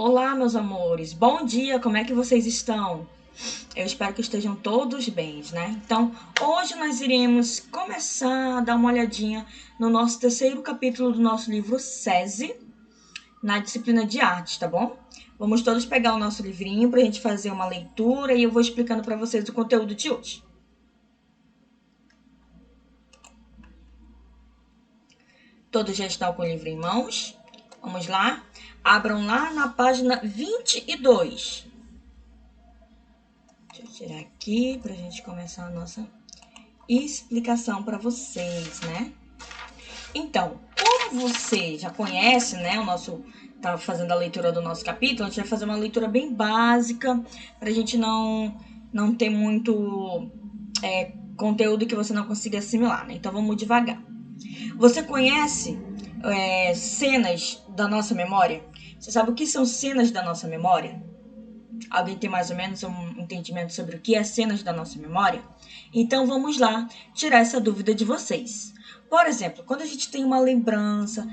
Olá, meus amores. Bom dia, como é que vocês estão? Eu espero que estejam todos bem, né? Então, hoje nós iremos começar a dar uma olhadinha no nosso terceiro capítulo do nosso livro SESI, na disciplina de artes, tá bom? Vamos todos pegar o nosso livrinho pra gente fazer uma leitura e eu vou explicando pra vocês o conteúdo de hoje. Todos já estão com o livro em mãos? Vamos lá? Abram lá na página 22. Deixa eu tirar aqui pra gente começar a nossa explicação para vocês, né? Então, como você já conhece, né, tá fazendo a leitura do nosso capítulo, a gente vai fazer uma leitura bem básica pra gente não ter muito conteúdo que você não consiga assimilar, né? Então vamos devagar. Você conhece cenas da nossa memória? Você sabe o que são cenas da nossa memória? Alguém tem mais ou menos um entendimento sobre o que é cenas da nossa memória? Então vamos lá tirar essa dúvida de vocês. Por exemplo, quando a gente tem uma lembrança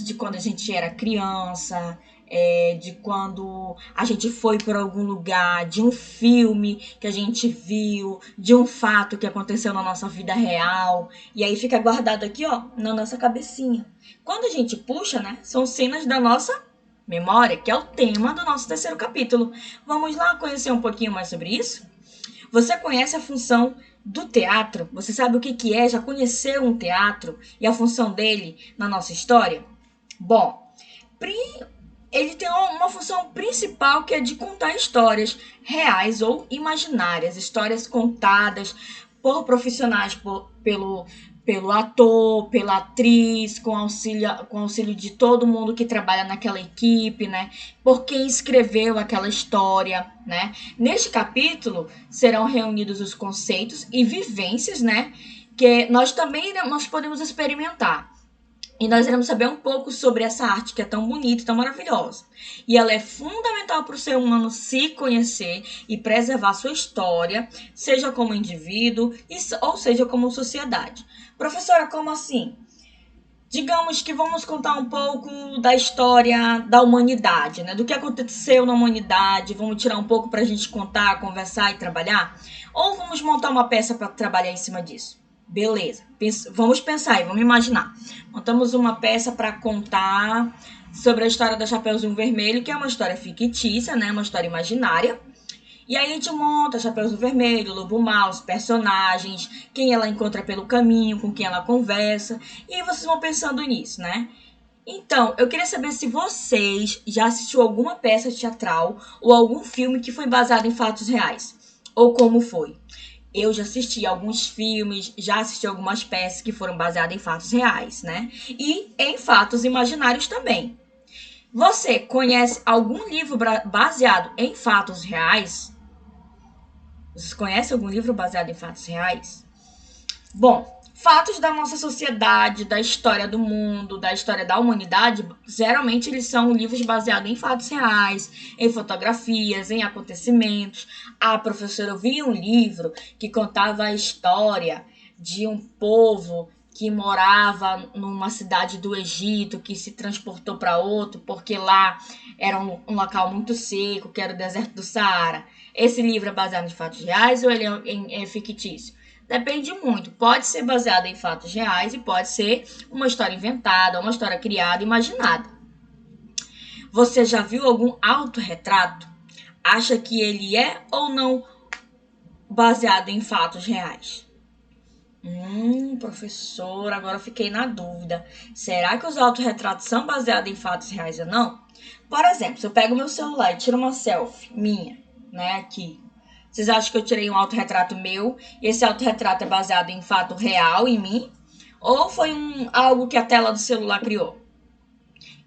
de quando a gente era criança, de quando a gente foi por algum lugar, de um filme que a gente viu, de um fato que aconteceu na nossa vida real, e aí fica guardado aqui, ó, na nossa cabecinha. Quando a gente puxa, né, são cenas da nossa memória, que é o tema do nosso terceiro capítulo. Vamos lá conhecer um pouquinho mais sobre isso? Você conhece a função do teatro? Você sabe o que é? Já conheceu um teatro e a função dele na nossa história? Bom, ele tem uma função principal que é de contar histórias reais ou imaginárias, histórias contadas por profissionais, pelo ator, pela atriz, com auxílio de todo mundo que trabalha naquela equipe, né? Por quem escreveu aquela história, né? Neste capítulo serão reunidos os conceitos e vivências, né? Que nós podemos experimentar. E nós iremos saber um pouco sobre essa arte que é tão bonita e tão maravilhosa. E ela é fundamental para o ser humano se conhecer e preservar sua história, seja como indivíduo ou seja como sociedade. Professora, como assim? Digamos que vamos contar um pouco da história da humanidade, né? Do que aconteceu na humanidade. Vamos tirar um pouco para a gente contar, conversar e trabalhar? Ou vamos montar uma peça para trabalhar em cima disso? Beleza, vamos pensar e vamos imaginar. Montamos uma peça para contar sobre a história da Chapeuzinho Vermelho, que é uma história fictícia, né? Uma história imaginária. E aí a gente monta Chapeuzinho Vermelho, Lobo Mau, os personagens, quem ela encontra pelo caminho, com quem ela conversa. E vocês vão pensando nisso, né? Então, eu queria saber se vocês já assistiu alguma peça teatral ou algum filme que foi baseado em fatos reais. Ou como foi. Eu já assisti alguns filmes, já assisti algumas peças que foram baseadas em fatos reais, né? E em fatos imaginários também. Você conhece algum livro baseado em fatos reais? Vocês conhecem algum livro baseado em fatos reais? Bom, fatos da nossa sociedade, da história do mundo, da história da humanidade, geralmente eles são livros baseados em fatos reais, em fotografias, em acontecimentos. Ah, professor, eu vi um livro que contava a história de um povo que morava numa cidade do Egito, que se transportou para outro, porque lá era um local muito seco, que era o deserto do Saara. Esse livro é baseado em fatos reais ou ele é fictício? Depende muito. Pode ser baseado em fatos reais e pode ser uma história inventada, uma história criada, imaginada. Você já viu algum autorretrato? Acha que ele é ou não baseado em fatos reais? Professor, agora eu fiquei na dúvida. Será que os autorretratos são baseados em fatos reais ou não? Por exemplo, se eu pego meu celular e tiro uma selfie minha, né, aqui. Vocês acham que eu tirei um autorretrato meu e esse autorretrato é baseado em fato real em mim? Ou foi algo que a tela do celular criou?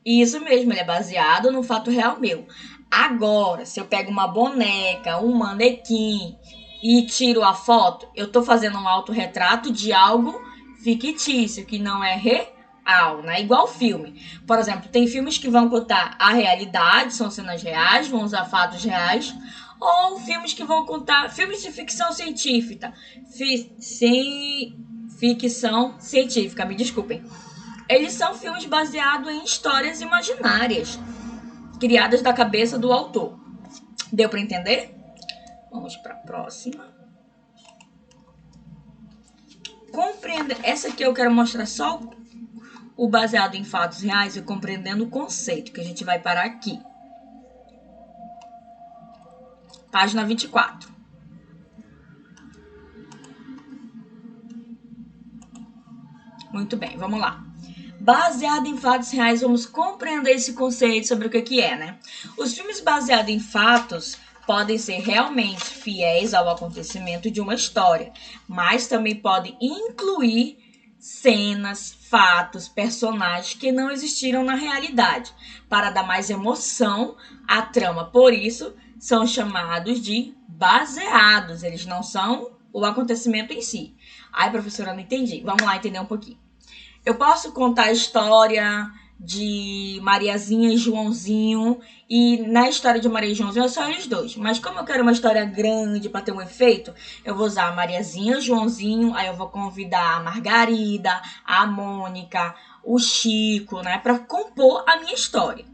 Isso mesmo, ele é baseado no fato real meu. Agora, se eu pego uma boneca, um manequim e tiro a foto, eu tô fazendo um autorretrato de algo fictício, que não é real, né? Igual filme. Por exemplo, tem filmes que vão contar a realidade, são cenas reais, vão usar fatos reais, ou filmes que vão contar filmes de ficção científica. Ficção científica, me desculpem. Eles são filmes baseados em histórias imaginárias. criadas da cabeça do autor. Deu para entender? Vamos para a próxima. Compreender. Essa aqui eu quero mostrar só o baseado em fatos reais e compreendendo o conceito, que a gente vai parar aqui. Página 24. Muito bem, vamos lá. Baseado em fatos reais, vamos compreender esse conceito sobre o que é, né? Os filmes baseados em fatos podem ser realmente fiéis ao acontecimento de uma história, mas também podem incluir cenas, fatos, personagens que não existiram na realidade, para dar mais emoção à trama. Por isso, são chamados de baseados, eles não são o acontecimento em si. Ai, professora, não entendi. Vamos lá entender um pouquinho. Eu posso contar a história de Mariazinha e Joãozinho, e na história de Maria e Joãozinho é só eles dois. Mas como eu quero uma história grande para ter um efeito, eu vou usar a Mariazinha e Joãozinho, aí eu vou convidar a Margarida, a Mônica, o Chico, né, para compor a minha história.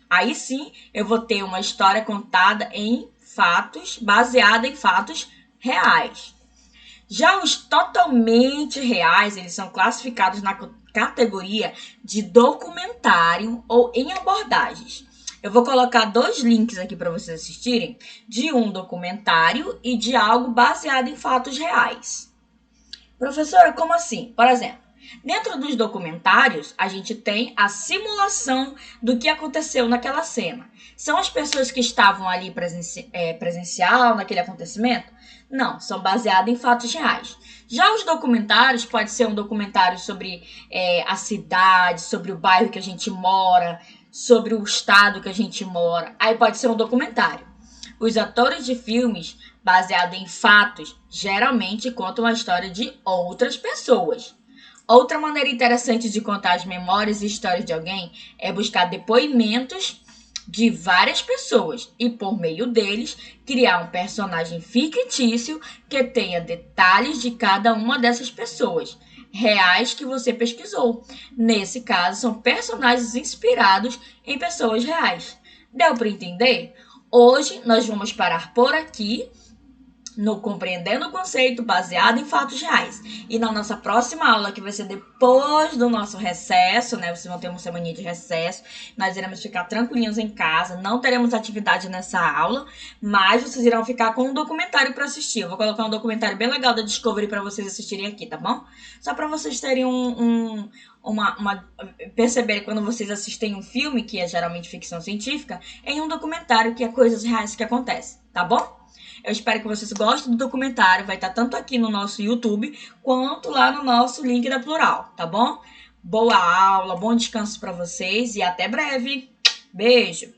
Aí sim, eu vou ter uma história contada em fatos, baseada em fatos reais. Já os totalmente reais, eles são classificados na categoria de documentário ou em abordagens. Eu vou colocar 2 links aqui para vocês assistirem, de um documentário e de algo baseado em fatos reais. Professora, como assim? Por exemplo, dentro dos documentários, a gente tem a simulação do que aconteceu naquela cena. São as pessoas que estavam ali presencial naquele acontecimento? Não, são baseados em fatos reais. Já os documentários, pode ser um documentário sobre a cidade, sobre o bairro que a gente mora, sobre o estado que a gente mora. Aí pode ser um documentário. Os atores de filmes baseados em fatos geralmente contam a história de outras pessoas. Outra maneira interessante de contar as memórias e histórias de alguém é buscar depoimentos de várias pessoas e, por meio deles, criar um personagem fictício que tenha detalhes de cada uma dessas pessoas, reais que você pesquisou. Nesse caso, são personagens inspirados em pessoas reais. Deu para entender? Hoje nós vamos parar por aqui no Compreendendo o Conceito baseado em fatos reais. E na nossa próxima aula, que vai ser depois do nosso recesso, né? Vocês vão ter uma semaninha de recesso. Nós iremos ficar tranquilinhos em casa. Não teremos atividade nessa aula, mas vocês irão ficar com um documentário para assistir. Eu vou colocar um documentário bem legal da Discovery para vocês assistirem aqui, tá bom? Só para vocês terem perceber quando vocês assistem um filme, que é geralmente ficção científica, em um documentário que é coisas reais que acontecem, tá bom? Eu espero que vocês gostem do documentário, vai estar tanto aqui no nosso YouTube, quanto lá no nosso link da Plural, tá bom? Boa aula, bom descanso para vocês e até breve. Beijo!